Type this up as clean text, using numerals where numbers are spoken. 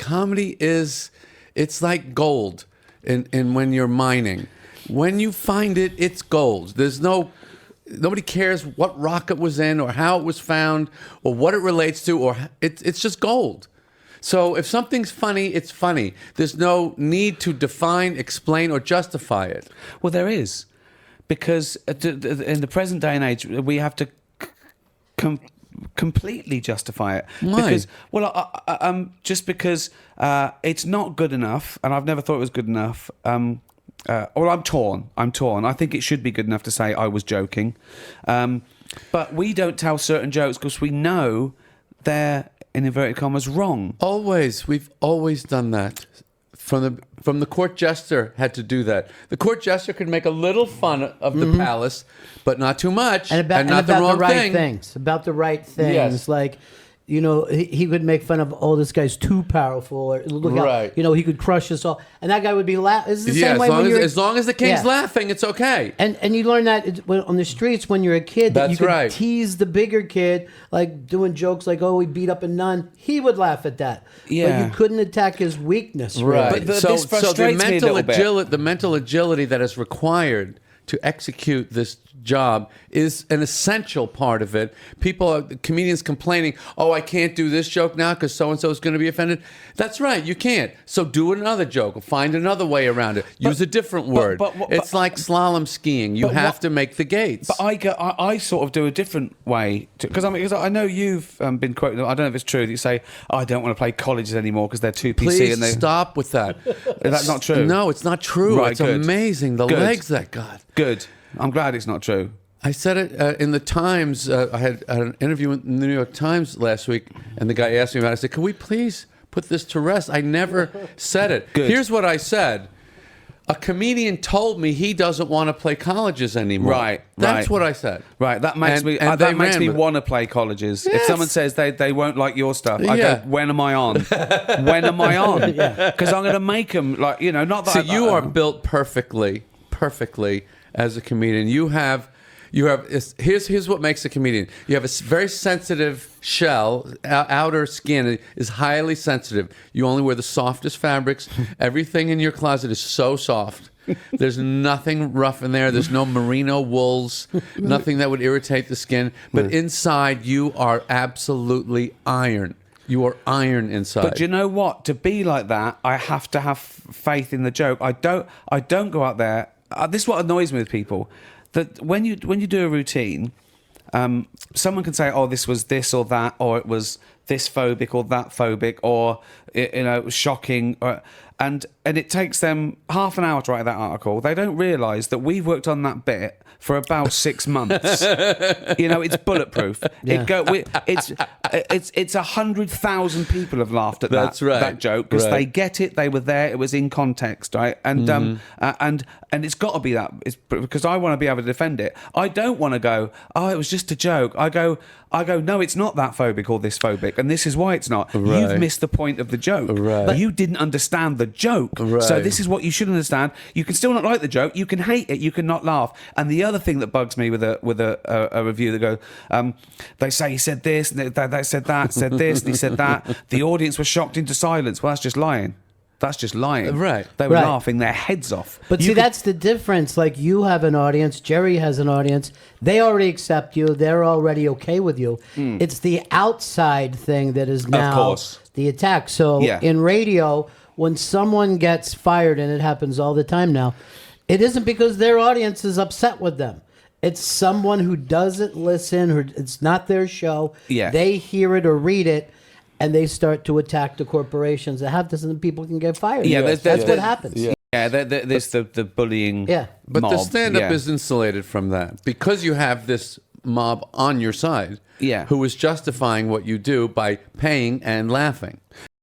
comedy is, it's like gold in when you're mining. When you find it, it's gold. Nobody cares what rock it was in or how it was found or what it relates to, or it's just gold. So if something's funny, it's funny. There's no need to define, explain, or justify it. Well, there is, because in the present day and age, we have to completely justify it. Why? Because, just because it's not good enough, and I've never thought it was good enough. I'm torn. I think it should be good enough to say I was joking, but we don't tell certain jokes because we know they're, in inverted commas, wrong. We've always done that. From the court jester had to do that. The court jester could make a little fun of the palace, but not too much, and not the wrong thing. About the right things. Yes. Like, you know, he would make fun of, oh, this guy's too powerful, or look Right. how, you know, he could crush us all, and that guy would be laughing. It's the Yeah, same way when you're as long as the king's laughing, it's okay. And you learn that on the streets when you're a kid, that you That's could right. tease the bigger kid, like doing jokes like, oh, he beat up a nun. He would laugh at that. Yeah. But you couldn't attack his weakness. Right. Really. But So this frustrates me a little bit. the mental agility that is required to execute this job is an essential part of it. Comedians complaining, oh, I can't do this joke now because so-and-so is going to be offended. That's right, you can't. So do another joke. Find another way around it. Use a different word. It's like slalom skiing. You have to make the gates. But I sort of do a different way. Because I know you've been quoted, I don't know if it's true, that you say, oh, I don't want to play colleges anymore because they're too PC. Please stop with that. Is that not true? No, it's not true. Right, it's good. amazing, the Good. legs that got. Good. I'm glad it's not true. I said it in the Times. I had an interview in the New York Times last week, and the guy asked me about it. I said, can we please put this to rest? I never said it. Good. Here's what I said. A comedian told me he doesn't want to play colleges anymore. Right. That's what I said. Right, that makes me and they that makes ran me with it. want to play colleges. If Yes. someone says they won't like your stuff, I Yeah. go, when am I on? When am I on? Because I'm going to make them, like, you know, not that. So you are built perfectly as a comedian. Here's what makes a comedian. You have a very sensitive shell. Outer skin is highly sensitive. You only wear the softest fabrics. Everything in your closet is so soft. There's nothing rough in there. There's no merino wools, nothing that would irritate the skin. But inside, you are absolutely iron. You are iron inside. But you know what? To be like that, I have to have faith in the joke. I don't go out there. This is what annoys me with people. That when you do a routine, someone can say, "Oh, this was this or that, or it was this phobic or that phobic, or it was shocking," and it takes them half an hour to write that article. They don't realise that we've worked on that bit for about 6 months. It's bulletproof. Yeah. It's 100,000 people have laughed at That's right. that joke because Right. they get it. They were there. It was in context, right? And and it's got to be that. It's because I want to be able to defend it. I don't want to go, oh, it was just a joke. I go, no, it's not that phobic or this phobic, and this is why it's not. Right. You've missed the point of the joke. Right. You didn't understand the joke. Right. So this is what you should understand. You can still not like the joke. You can hate it. You can not laugh. And the other thing that bugs me with a review that go, they say he said this, and they said that, said this, and he said that. The audience was shocked into silence. Well, that's just lying. That's just lying. Right. They were Right. laughing their heads off. But see, that's the difference. Like, you have an audience, Jerry has an audience. They already accept you. They're already okay with you. It's the outside thing that is now course. the attack. So Yeah. in radio, when someone gets fired, and it happens all the time now, it isn't because their audience is upset with them. It's someone who doesn't listen, or it's not their show. Yeah. They hear it or read it, and they start to attack the corporations that have this, and people can get fired. Yeah, That's what happens. Yeah. Yeah, there's the bullying. Yeah. But mob. the stand-up Yeah. is insulated from that because you have this mob on your side Yeah. who is justifying what you do by paying and laughing.